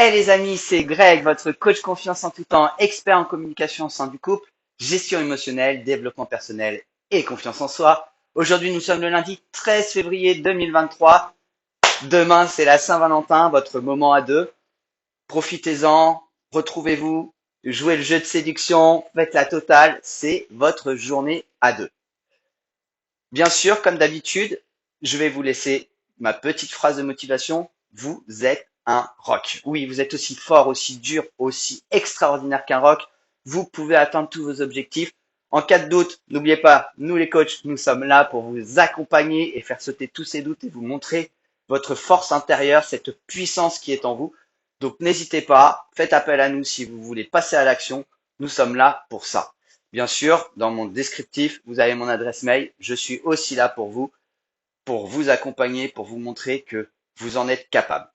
Hey les amis, c'est Greg, votre coach confiance en tout temps, expert en communication au sein du couple, gestion émotionnelle, développement personnel et confiance en soi. Aujourd'hui, nous sommes le lundi 13 février 2023. Demain, c'est la Saint-Valentin, votre moment à deux. Profitez-en, retrouvez-vous, jouez le jeu de séduction, faites la totale, c'est votre journée à deux. Bien sûr, comme d'habitude, je vais vous laisser ma petite phrase de motivation. Vous êtes un rock. Oui, vous êtes aussi fort, aussi dur, aussi extraordinaire qu'un rock. Vous pouvez atteindre tous vos objectifs. En cas de doute, n'oubliez pas, nous les coachs, nous sommes là pour vous accompagner et faire sauter tous ces doutes et vous montrer votre force intérieure, cette puissance qui est en vous. Donc n'hésitez pas, faites appel à nous si vous voulez passer à l'action. Nous sommes là pour ça. Bien sûr, dans mon descriptif, vous avez mon adresse mail. Je suis aussi là pour vous accompagner, pour vous montrer que vous en êtes capable.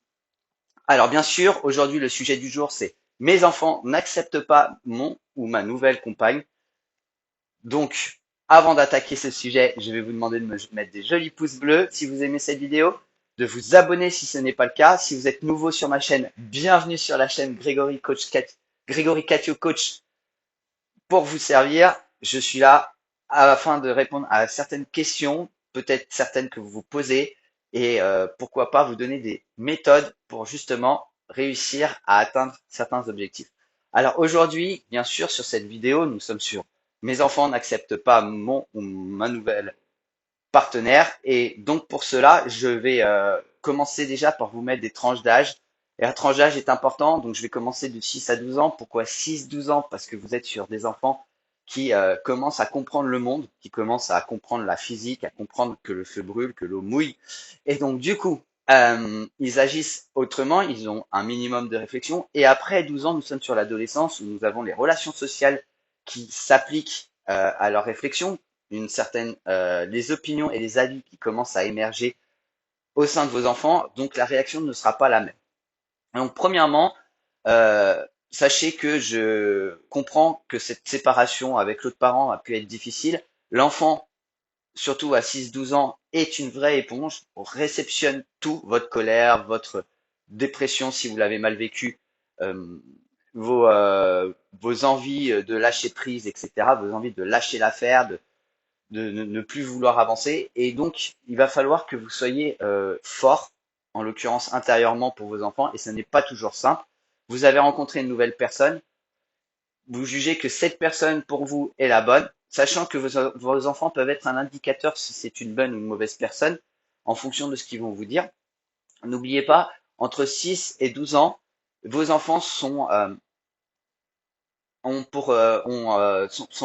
Alors bien sûr, aujourd'hui, le sujet du jour, c'est mes enfants n'acceptent pas mon ou ma nouvelle compagne. Donc, avant d'attaquer ce sujet, je vais vous demander de me mettre des jolis pouces bleus si vous aimez cette vidéo, de vous abonner si ce n'est pas le cas. Si vous êtes nouveau sur ma chaîne, bienvenue sur la chaîne Grégory Catio Coach pour vous servir. Je suis là afin de répondre à certaines questions, peut-être certaines que vous vous posez, et pourquoi pas vous donner des méthodes pour justement réussir à atteindre certains objectifs. Alors aujourd'hui, bien sûr, sur cette vidéo, nous sommes sur mes enfants n'acceptent pas mon ou ma nouvelle partenaire, et donc pour cela, je vais commencer déjà par vous mettre des tranches d'âge. Et la tranche d'âge est important, donc je vais commencer de 6 à 12 ans. Pourquoi 6-12 ans? Parce que vous êtes sur des enfants qui commencent à comprendre le monde, qui commencent à comprendre la physique, à comprendre que le feu brûle, que l'eau mouille. Et donc du coup, ils agissent autrement, ils ont un minimum de réflexion. Et après 12 ans, nous sommes sur l'adolescence où nous avons les relations sociales qui s'appliquent à leurs réflexions, les opinions et les avis qui commencent à émerger au sein de vos enfants, donc la réaction ne sera pas la même. Donc premièrement, sachez que je comprends que cette séparation avec l'autre parent a pu être difficile. L'enfant, surtout à 6-12 ans, est une vraie éponge, réceptionne tout, votre colère, votre dépression si vous l'avez mal vécu, euh, vos envies de lâcher prise, etc., vos envies de lâcher l'affaire, de ne plus vouloir avancer. Et donc, il va falloir que vous soyez fort, en l'occurrence intérieurement pour vos enfants, et ce n'est pas toujours simple. Vous avez rencontré une nouvelle personne, vous jugez que cette personne pour vous est la bonne, sachant que vos enfants peuvent être un indicateur si c'est une bonne ou une mauvaise personne, en fonction de ce qu'ils vont vous dire. N'oubliez pas, entre 6 et 12 ans, vos enfants sont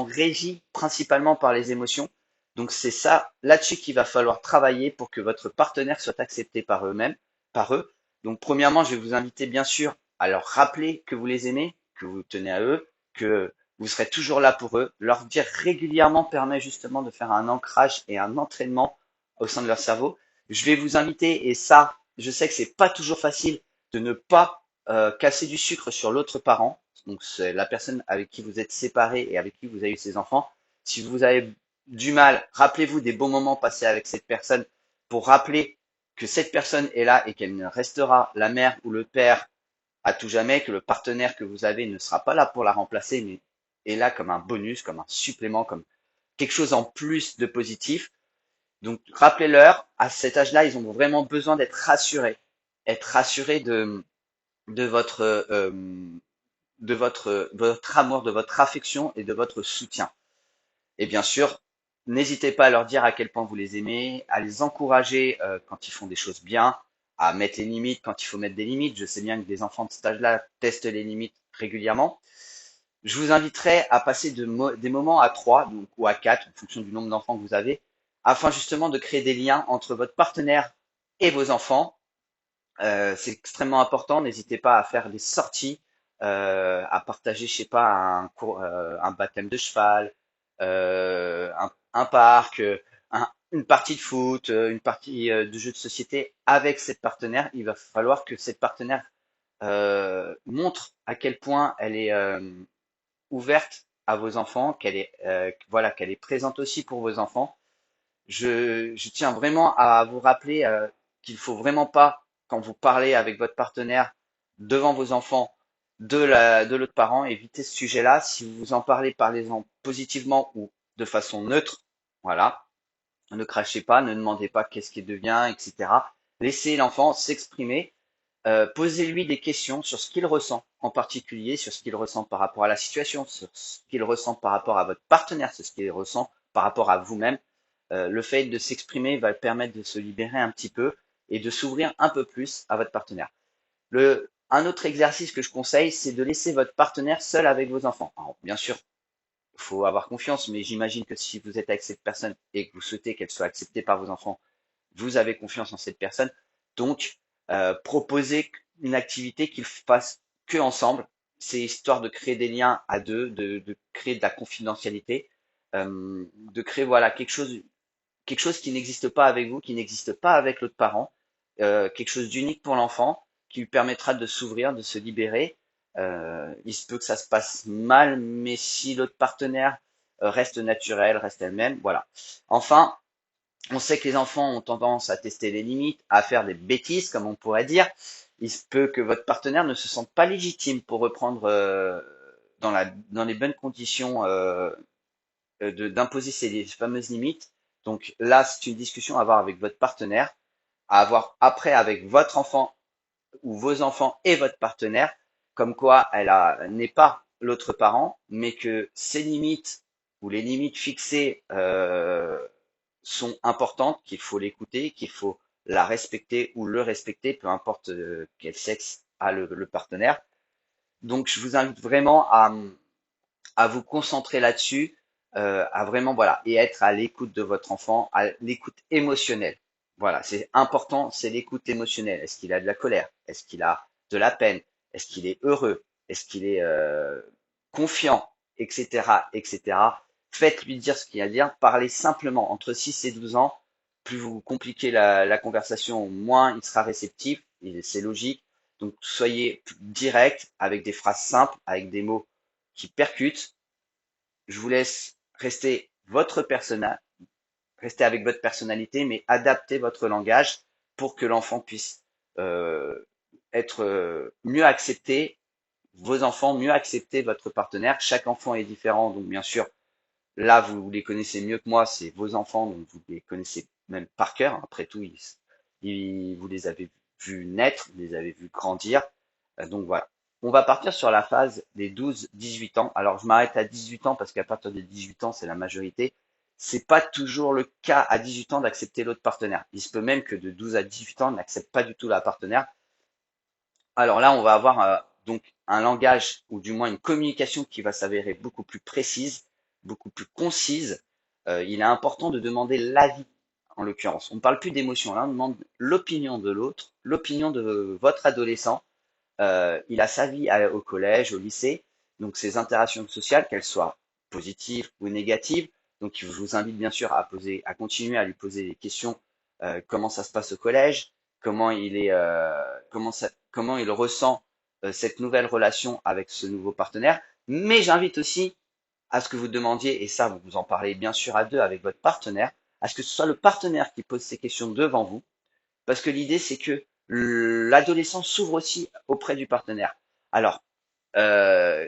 régis principalement par les émotions. Donc c'est ça là-dessus qu'il va falloir travailler pour que votre partenaire soit accepté par eux-mêmes, par eux. Donc premièrement, je vais vous inviter bien sûr à leur rappeler que vous les aimez, que vous tenez à eux, que vous serez toujours là pour eux. Leur dire régulièrement permet justement de faire un ancrage et un entraînement au sein de leur cerveau. Je vais vous inviter, et ça, je sais que c'est pas toujours facile, de ne pas casser du sucre sur l'autre parent, donc c'est la personne avec qui vous êtes séparé et avec qui vous avez eu ces enfants. Si vous avez du mal, rappelez-vous des bons moments passés avec cette personne pour rappeler que cette personne est là et qu'elle ne restera la mère ou le père à tout jamais, que le partenaire que vous avez ne sera pas là pour la remplacer, mais est là comme un bonus, comme un supplément, comme quelque chose en plus de positif. Donc rappelez-leur, à cet âge-là, ils ont vraiment besoin d'être rassurés, être rassurés de votre votre amour, de votre affection et de votre soutien. Et bien sûr, n'hésitez pas à leur dire à quel point vous les aimez, à les encourager quand ils font des choses bien, à mettre les limites quand il faut mettre des limites. Je sais bien que des enfants de cet âge-là testent les limites régulièrement. Je vous inviterai à passer des moments à 3 donc, ou à 4 en fonction du nombre d'enfants que vous avez, afin justement de créer des liens entre votre partenaire et vos enfants. C'est extrêmement important. N'hésitez pas à faire des sorties, à partager, je sais pas, un baptême de cheval, un parc, une partie de foot, une partie de jeu de société avec cette partenaire. Il va falloir que cette partenaire montre à quel point elle est ouverte à vos enfants, qu'elle est voilà, qu'elle est présente aussi pour vos enfants. Je tiens vraiment à vous rappeler qu'il faut vraiment pas, quand vous parlez avec votre partenaire, devant vos enfants de l'autre parent. Évitez ce sujet-là. Si vous en parlez, parlez-en positivement ou de façon neutre. Voilà. Ne crachez pas, ne demandez pas qu'est-ce qu'il devient, etc. Laissez l'enfant s'exprimer. Posez-lui des questions sur ce qu'il ressent, en particulier sur ce qu'il ressent par rapport à la situation, sur ce qu'il ressent par rapport à votre partenaire, sur ce qu'il ressent par rapport à vous-même. Le fait de s'exprimer va permettre de se libérer un petit peu et de s'ouvrir un peu plus à votre partenaire. Un autre exercice que je conseille, c'est de laisser votre partenaire seul avec vos enfants. Alors, bien sûr, il faut avoir confiance, mais j'imagine que si vous êtes avec cette personne et que vous souhaitez qu'elle soit acceptée par vos enfants, vous avez confiance en cette personne. Donc, proposez une activité qu'ils fassent que ensemble. C'est histoire de créer des liens à deux, de créer de la confidentialité, de créer voilà quelque chose qui n'existe pas avec vous, qui n'existe pas avec l'autre parent, quelque chose d'unique pour l'enfant, qui lui permettra de s'ouvrir, de se libérer. Il se peut que ça se passe mal, mais si l'autre partenaire reste naturel, reste elle-même, voilà. Enfin, on sait que les enfants ont tendance à tester les limites, à faire des bêtises, comme on pourrait dire. Il se peut que votre partenaire ne se sente pas légitime pour reprendre dans les bonnes conditions d'imposer ces fameuses limites. Donc là, c'est une discussion à avoir avec votre partenaire, à avoir après avec votre enfant ou vos enfants et votre partenaire, comme quoi n'est pas l'autre parent, mais que ses limites ou les limites fixées sont importantes, qu'il faut l'écouter, qu'il faut la respecter ou le respecter, peu importe quel sexe a le partenaire. Donc je vous invite vraiment à vous concentrer là-dessus, à vraiment voilà et être à l'écoute de votre enfant, à l'écoute émotionnelle. Voilà, c'est important, c'est l'écoute émotionnelle. Est-ce qu'il a de la colère? Est-ce qu'il a de la peine? Est-ce qu'il est heureux? Est-ce qu'il est confiant? Etc. etc. Faites-lui dire ce qu'il a à dire. Parlez simplement entre 6 et 12 ans. Plus vous compliquez la conversation, moins il sera réceptif. C'est logique. Donc soyez direct avec des phrases simples, avec des mots qui percutent. Je vous laisse rester avec votre personnalité, mais adapter votre langage pour que l'enfant puisse euh, être mieux accepté, vos enfants mieux accepter votre partenaire. Chaque enfant est différent, donc bien sûr, là vous les connaissez mieux que moi, c'est vos enfants, donc vous les connaissez même par cœur. Après tout, vous les avez vus naître, vous les avez vus grandir. Donc voilà. On va partir sur la phase des 12-18 ans. Alors je m'arrête à 18 ans parce qu'à partir de 18 ans, c'est la majorité. C'est pas toujours le cas à 18 ans d'accepter l'autre partenaire. Il se peut même que de 12 à 18 ans, on n'accepte pas du tout la partenaire. Alors là, on va avoir donc un langage ou du moins une communication qui va s'avérer beaucoup plus précise, beaucoup plus concise. Il est important de demander l'avis, en l'occurrence. On ne parle plus d'émotion, là, on demande l'opinion de l'autre, l'opinion de votre adolescent. Il a sa vie au collège, au lycée, donc ses interactions sociales, qu'elles soient positives ou négatives. Donc je vous invite bien sûr à continuer à lui poser des questions. Comment ça se passe au collège? Comment il est, comment il ressent cette nouvelle relation avec ce nouveau partenaire? Mais j'invite aussi à ce que vous demandiez, et ça vous en parlez bien sûr à deux avec votre partenaire, à ce que ce soit le partenaire qui pose ces questions devant vous parce que l'idée, c'est que l'adolescent s'ouvre aussi auprès du partenaire. Alors,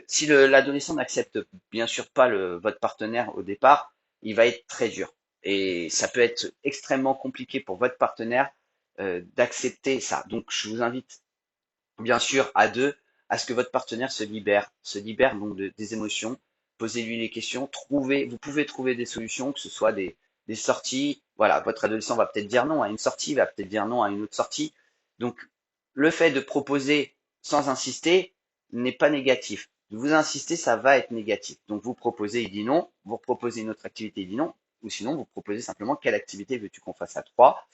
si l'adolescent n'accepte bien sûr pas votre partenaire au départ, il va être très dur. Et ça peut être extrêmement compliqué pour votre partenaire d'accepter ça. Donc, je vous invite bien sûr à deux à ce que votre partenaire se libère donc des émotions. Posez-lui les questions, vous pouvez trouver des solutions, que ce soit des sorties. Voilà, votre adolescent va peut-être dire non à une sortie, va peut-être dire non à une autre sortie. Donc, le fait de proposer sans insister n'est pas négatif. De vous insister, ça va être négatif. Donc, vous proposez, il dit non. Vous proposez une autre activité, il dit non. Ou sinon, vous proposez simplement quelle activité veux-tu qu'on fasse à trois.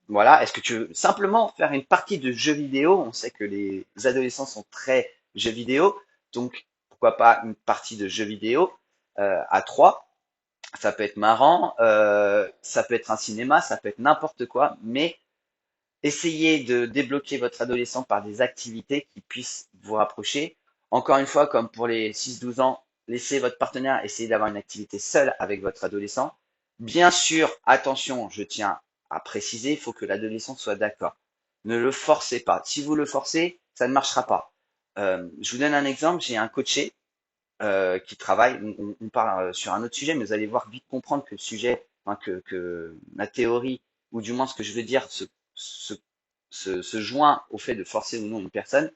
Voilà, est-ce que tu veux simplement faire une partie de jeux vidéo? On sait que les adolescents sont très jeux vidéo, donc pourquoi pas une partie de jeux vidéo à trois? Ça peut être marrant, ça peut être un cinéma, ça peut être n'importe quoi, mais essayez de débloquer votre adolescent par des activités qui puissent vous rapprocher. Encore une fois, comme pour les 6-12 ans, laissez votre partenaire essayer d'avoir une activité seule avec votre adolescent. Bien sûr, attention, je tiens à préciser, il faut que l'adolescent soit d'accord. Ne le forcez pas. Si vous le forcez, ça ne marchera pas. Je vous donne un exemple, j'ai un coaché qui travaille, on parle sur un autre sujet, mais vous allez voir vite comprendre que le sujet, enfin, que la théorie, ou du moins ce que je veux dire, se, se joint au fait de forcer ou non une personne.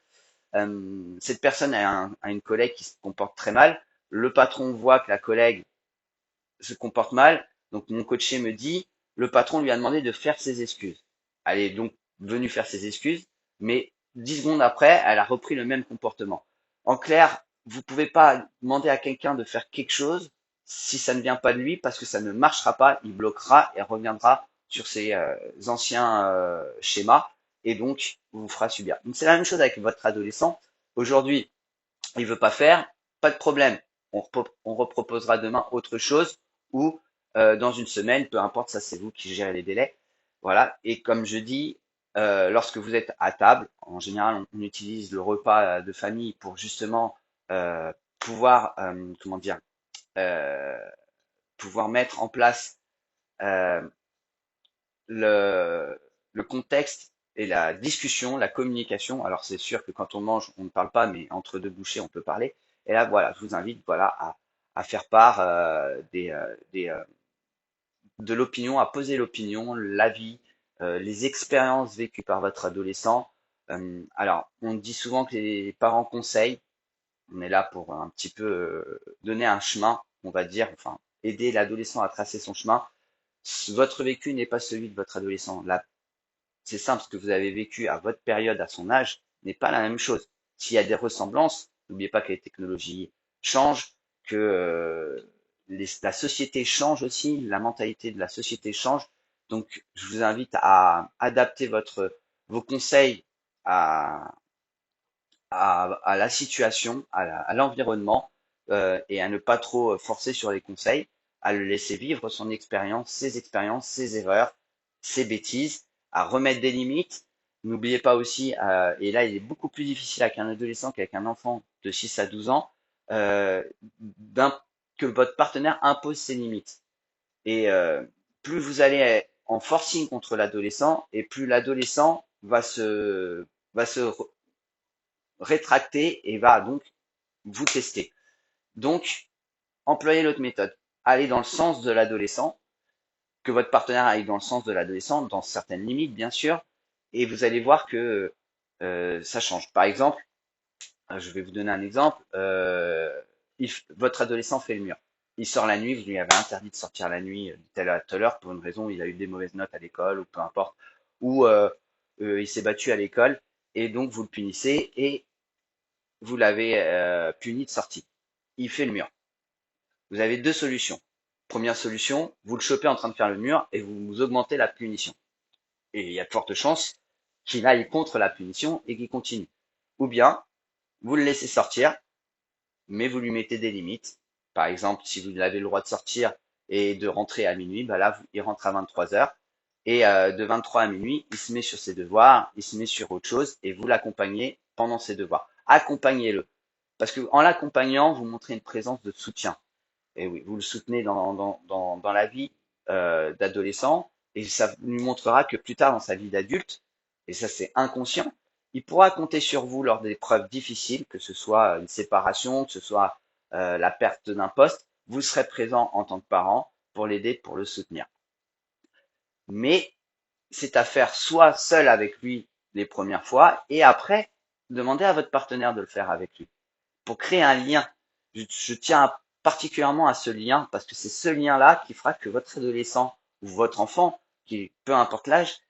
Cette personne a une collègue qui se comporte très mal. Le patron voit que la collègue se comporte mal. Donc mon coaché me dit, le patron lui a demandé de faire ses excuses. Elle est donc venue faire ses excuses, mais 10 secondes après, elle a repris le même comportement. En clair, vous pouvez pas demander à quelqu'un de faire quelque chose si ça ne vient pas de lui, parce que ça ne marchera pas, il bloquera et reviendra sur ses anciens schémas, et donc vous fera subir. Donc c'est la même chose avec votre adolescent. Aujourd'hui, il veut pas faire, pas de problème. On reproposera demain autre chose ou dans une semaine, peu importe, ça c'est vous qui gérez les délais. Voilà. Et comme je dis, lorsque vous êtes à table, en général, on utilise le repas de famille pour justement pouvoir, comment dire, euh, pouvoir mettre en place euh, le, le contexte et la discussion, la communication. Alors c'est sûr que quand on mange, on ne parle pas, mais entre deux bouchées, on peut parler. Et là, voilà, je vous invite, voilà, à faire part de l'opinion, à poser l'opinion, l'avis, les expériences vécues par votre adolescent. Alors, on dit souvent que les parents conseillent. On est là pour un petit peu donner un chemin, on va dire, enfin, aider l'adolescent à tracer son chemin. Votre vécu n'est pas celui de votre adolescent. Là, c'est simple, ce que vous avez vécu à votre période, à son âge, n'est pas la même chose. S'il y a des ressemblances, n'oubliez pas que les technologies changent, que la société change aussi, la mentalité de la société change. Donc, je vous invite à adapter vos conseils à, à la situation, à l'environnement, et à ne pas trop forcer sur les conseils, à le laisser vivre son expériences, ses erreurs, ses bêtises, à remettre des limites. N'oubliez pas aussi, et là il est beaucoup plus difficile avec un adolescent qu'avec un enfant de 6 à 12 ans, euh, que votre partenaire impose ses limites. Et plus vous allez en forcing contre l'adolescent, et plus l'adolescent va se rétracter et va donc vous tester. Donc, employez l'autre méthode. Allez dans le sens de l'adolescent, que votre partenaire aille dans le sens de l'adolescent, dans certaines limites, bien sûr, et vous allez voir que ça change. Par exemple, je vais vous donner un exemple, votre adolescent fait le mur. Il sort la nuit, vous lui avez interdit de sortir la nuit de telle à telle heure pour une raison, il a eu des mauvaises notes à l'école ou peu importe, ou il s'est battu à l'école, et donc vous le punissez, et vous l'avez puni de sortie. Il fait le mur. Vous avez deux solutions. Première solution, vous le chopez en train de faire le mur et vous augmentez la punition. Et il y a de fortes chances qu'il aille contre la punition et qu'il continue. Ou bien, vous le laissez sortir, mais vous lui mettez des limites. Par exemple, si vous avez le droit de sortir et de rentrer à minuit, bah là, il rentre à 23 heures. Et de 23 à minuit, il se met sur ses devoirs, il se met sur autre chose et vous l'accompagnez pendant ses devoirs. Accompagnez-le. Parce que en l'accompagnant, vous montrez une présence de soutien. Et oui, vous le soutenez dans la vie d'adolescent et ça lui montrera que plus tard dans sa vie d'adulte, et ça c'est inconscient, il pourra compter sur vous lors d'épreuves difficiles, que ce soit une séparation, que ce soit la perte d'un poste, vous serez présent en tant que parent pour l'aider, pour le soutenir. Mais c'est à faire soit seul avec lui les premières fois et après, demandez à votre partenaire de le faire avec lui pour créer un lien. Je tiens particulièrement à ce lien parce que c'est ce lien-là qui fera que votre adolescent ou votre enfant, qui peu importe l'âge,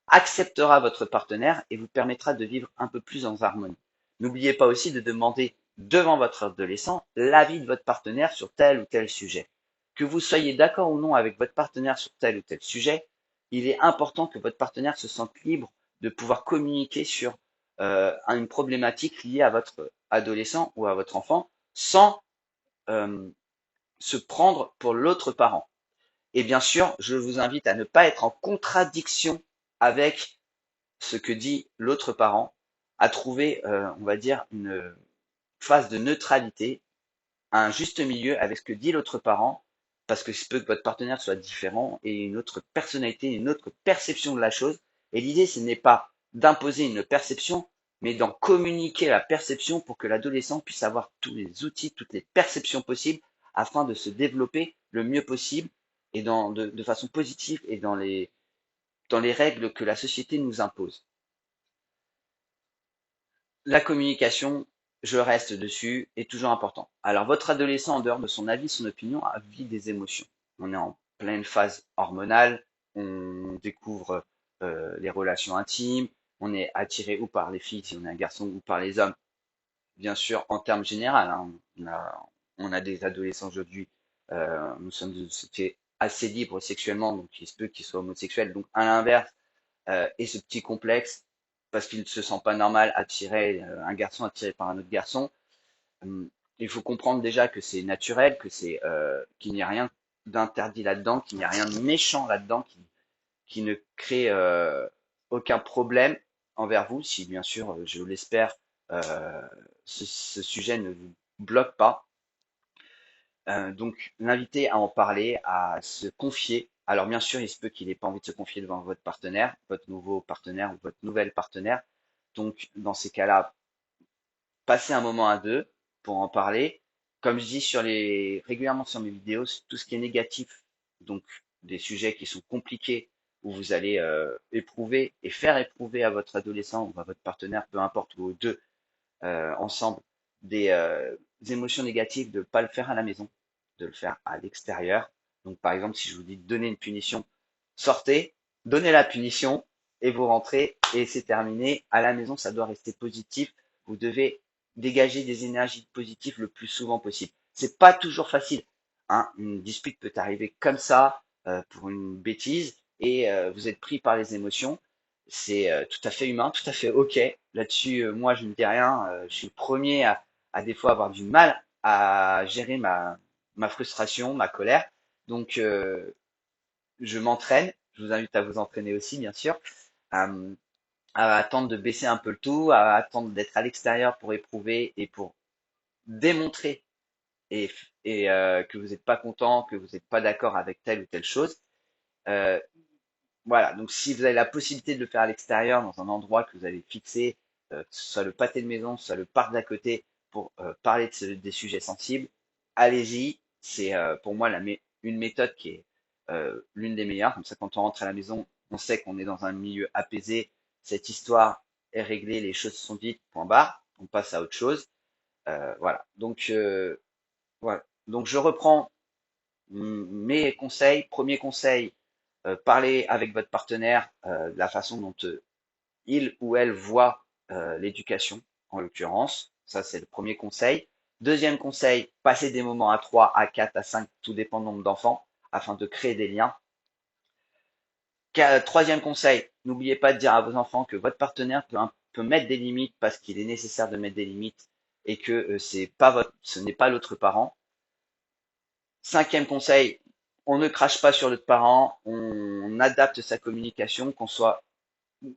acceptera votre partenaire et vous permettra de vivre un peu plus en harmonie. N'oubliez pas aussi de demander devant votre adolescent l'avis de votre partenaire sur tel ou tel sujet. Que vous soyez d'accord ou non avec votre partenaire sur tel ou tel sujet, il est important que votre partenaire se sente libre de pouvoir communiquer sur une problématique liée à votre adolescent ou à votre enfant sans euh, se prendre pour l'autre parent. Et bien sûr, je vous invite à ne pas être en contradiction avec ce que dit l'autre parent, à trouver, on va dire, une phase de neutralité, un juste milieu avec ce que dit l'autre parent, parce que c'est peut que votre partenaire soit différent et une autre personnalité, une autre perception de la chose. Et l'idée, ce n'est pas d'imposer une perception, mais d'en communiquer la perception pour que l'adolescent puisse avoir tous les outils, toutes les perceptions possibles afin de se développer le mieux possible et de façon positive et dans les règles que la société nous impose. La communication, je reste dessus, est toujours important. Alors, votre adolescent, en dehors de son avis, son opinion, a vie des émotions. On est en pleine phase hormonale, on découvre les relations intimes, on est attiré ou par les filles si on est un garçon ou par les hommes, bien sûr en termes généraux. Hein, on a des adolescents aujourd'hui, nous sommes de société assez libre sexuellement, donc il se peut qu'ils soient homosexuels. Donc à l'inverse, et ce petit complexe, parce qu'il ne se sent pas normal attiré, un garçon attiré par un autre garçon, hum, il faut comprendre déjà que c'est naturel, que c'est qu'il n'y a rien d'interdit là-dedans, qu'il n'y a rien de méchant là-dedans, qui ne crée aucun problème envers vous, si bien sûr, je l'espère, euh, ce sujet ne vous bloque pas. Donc, l'inviter à en parler, à se confier. Alors, bien sûr, il se peut qu'il n'ait pas envie de se confier devant votre partenaire, votre nouveau partenaire ou votre nouvelle partenaire. Donc, dans ces cas-là, passez un moment à deux pour en parler. Comme je dis régulièrement sur mes vidéos, tout ce qui est négatif, donc des sujets qui sont compliqués, où vous allez éprouver et faire éprouver à votre adolescent ou à votre partenaire, peu importe, ou aux deux ensemble, des émotions négatives, de ne pas le faire à la maison, de le faire à l'extérieur. Donc par exemple, si je vous dis de donner une punition, sortez, donnez la punition et vous rentrez et c'est terminé. À la maison, ça doit rester positif. Vous devez dégager des énergies positives le plus souvent possible. C'est pas toujours facile. Hein. Une dispute peut arriver comme ça pour une bêtise et vous êtes pris par les émotions. C'est tout à fait humain, tout à fait ok. Là-dessus, moi, je ne dis rien. Je suis le premier à des fois avoir du mal à gérer ma frustration, ma colère. Donc, je m'entraîne. Je vous invite à vous entraîner aussi, bien sûr, à, à attendre de baisser un peu le tout, à attendre d'être à l'extérieur pour éprouver et pour démontrer et, que vous n'êtes pas content, que vous n'êtes pas d'accord avec telle ou telle chose. Euh, Voilà, donc si vous avez la possibilité de le faire à l'extérieur, dans un endroit que vous avez fixé, que ce soit le pâté de maison, que ce soit le parc d'à côté, pour parler des sujets sensibles, allez-y. C'est pour moi une méthode qui est l'une des meilleures. Comme ça, quand on rentre à la maison, on sait qu'on est dans un milieu apaisé. Cette histoire est réglée, les choses sont dites, point barre. On passe à autre chose. Voilà. Voilà. Donc je reprends mes conseils. Premier conseil, parler avec votre partenaire de la façon dont il ou elle voit l'éducation, en l'occurrence. Ça, c'est le premier conseil. Deuxième conseil, passer des moments à 3, à 4, à 5, tout dépend du nombre d'enfants, afin de créer des liens. Troisième conseil, n'oubliez pas de dire à vos enfants que votre partenaire peut mettre des limites parce qu'il est nécessaire de mettre des limites et que ce n'est pas l'autre parent. Cinquième conseil, on ne crache pas sur l'autre parent, on adapte sa communication, qu'on soit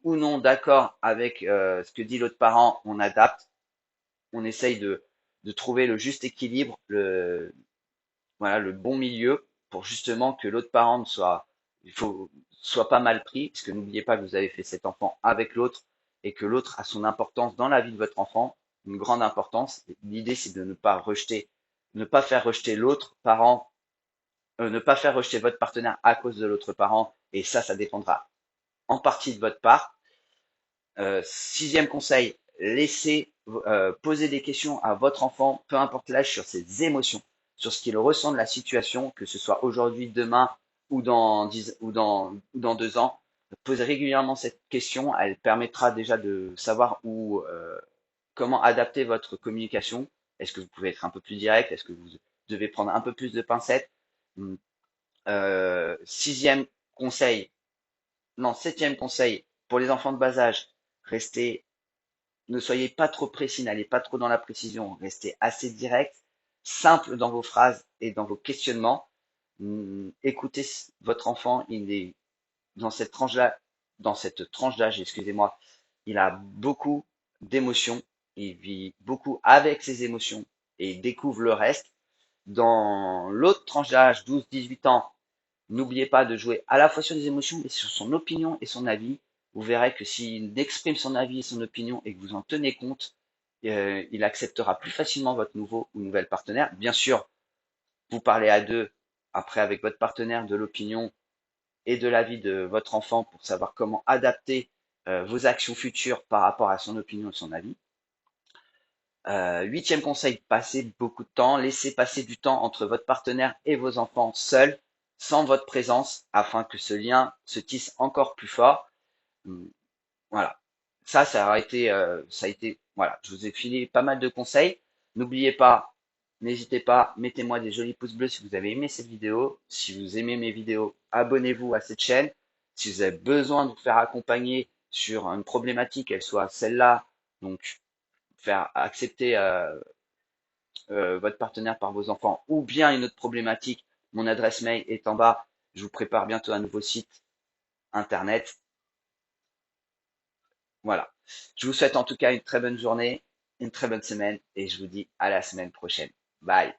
ou non d'accord avec ce que dit l'autre parent, on adapte, on essaye de trouver le juste équilibre, voilà, le bon milieu pour justement que l'autre parent soit pas mal pris, parce que n'oubliez pas que vous avez fait cet enfant avec l'autre et que l'autre a son importance dans la vie de votre enfant, une grande importance. L'idée, c'est de ne pas faire rejeter l'autre parent, ne pas faire rejeter votre partenaire à cause de l'autre parent, et ça dépendra en partie de votre part. Sixième conseil, laissez poser des questions à votre enfant, peu importe l'âge, sur ses émotions, sur ce qu'il ressent de la situation, que ce soit aujourd'hui, demain ou dans 10 ou dans 2 ans. Posez régulièrement cette question, elle permettra déjà de savoir comment adapter votre communication. Est-ce que vous pouvez être un peu plus direct? Est-ce que vous devez prendre un peu plus de pincettes? Sixième conseil, non, septième conseil, pour les enfants de bas âge, restez, ne soyez pas trop précis, n'allez pas trop dans la précision, restez assez direct, simple dans vos phrases et dans vos questionnements. Écoutez votre enfant, il est dans cette tranche-là, dans cette tranche d'âge, excusez-moi, il a beaucoup d'émotions, il vit beaucoup avec ses émotions et il découvre le reste. Dans l'autre tranche d'âge, 12-18 ans, n'oubliez pas de jouer à la fois sur des émotions, mais sur son opinion et son avis. vous verrez que s'il exprime son avis et son opinion et que vous en tenez compte, il acceptera plus facilement votre nouveau ou nouvelle partenaire. Bien sûr, vous parlez à deux, après avec votre partenaire, de l'opinion et de l'avis de votre enfant pour savoir comment adapter vos actions futures par rapport à son opinion et son avis. Huitième conseil, passez beaucoup de temps, laissez passer du temps entre votre partenaire et vos enfants seuls, sans votre présence, afin que ce lien se tisse encore plus fort. Voilà. Ça a été, voilà, je vous ai filé pas mal de conseils. N'oubliez pas, n'hésitez pas, mettez-moi des jolis pouces bleus si vous avez aimé cette vidéo. Si vous aimez mes vidéos, abonnez-vous à cette chaîne. Si vous avez besoin de vous faire accompagner sur une problématique, qu'elle soit celle-là, donc faire accepter votre partenaire par vos enfants, ou bien une autre problématique, mon adresse mail est en bas. Je vous prépare bientôt un nouveau site internet. Voilà. Je vous souhaite en tout cas une très bonne journée, une très bonne semaine et je vous dis à la semaine prochaine. Bye.